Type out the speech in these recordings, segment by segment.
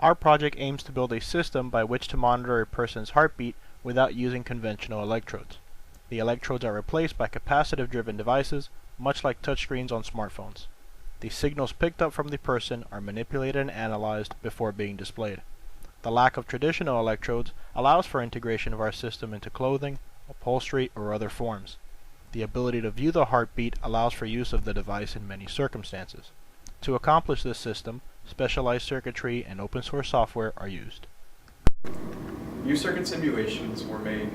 Our project aims to build a system by which to monitor a person's heartbeat without using conventional electrodes. The electrodes are replaced by capacitive-driven devices, much like touchscreens on smartphones. The signals picked up from the person are manipulated and analyzed before being displayed. The lack of traditional electrodes allows for integration of our system into clothing, upholstery, or other forms. The ability to view the heartbeat allows for use of the device in many circumstances. To accomplish this system, specialized circuitry and open source software are used. New circuit simulations were made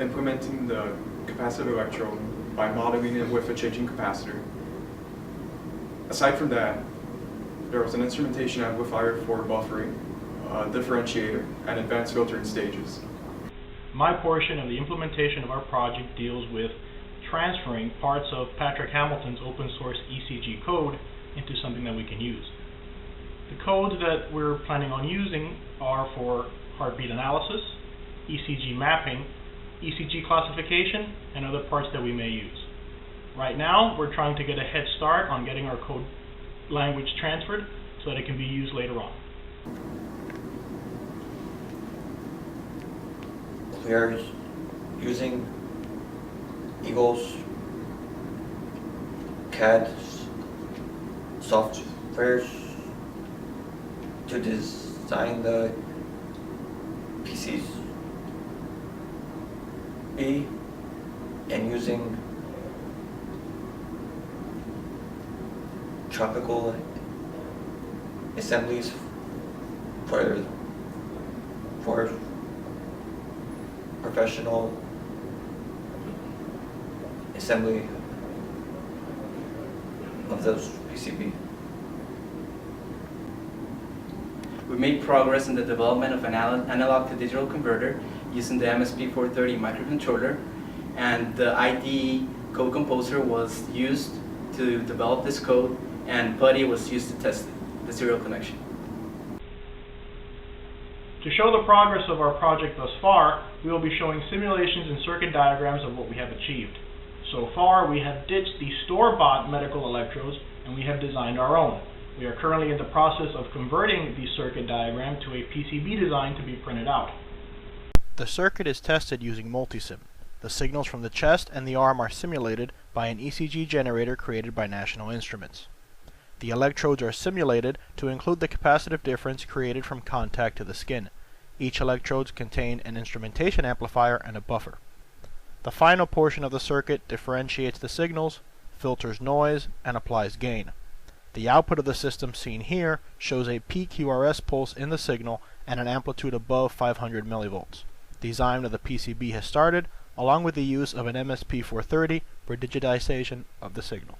implementing the capacitive electrode by modeling it with a changing capacitor. Aside from that, there was an instrumentation amplifier for buffering, a differentiator, and advanced filtering stages. My portion of the implementation of our project deals with transferring parts of Patrick Hamilton's open source ECG code into something that we can use. The codes that we're planning on using are for heartbeat analysis, ECG mapping, ECG classification, and other parts that we may use. Right now, we're trying to get a head start on getting our code language transferred so that it can be used later on. We are using Eagle's CAD softwares to design the PCB and using tropical assemblies for professional assembly of those PCB. We made progress in the development of an analog to digital converter using the MSP430 microcontroller, and the IDE code composer was used to develop this code, and PuTTY was used to test the serial connection. To show the progress of our project thus far, we will be showing simulations and circuit diagrams of what we have achieved. So far, we have ditched the store-bought medical electrodes and we have designed our own. We are currently in the process of converting the circuit diagram to a PCB design to be printed out. The circuit is tested using multisim. The signals from the chest and the arm are simulated by an ECG generator created by National Instruments. The electrodes are simulated to include the capacitive difference created from contact to the skin. Each electrode contains an instrumentation amplifier and a buffer. The final portion of the circuit differentiates the signals, filters noise, and applies gain. The output of the system seen here shows a PQRS pulse in the signal and an amplitude above 500 millivolts. Design of the PCB has started, along with the use of an MSP430 for digitization of the signal.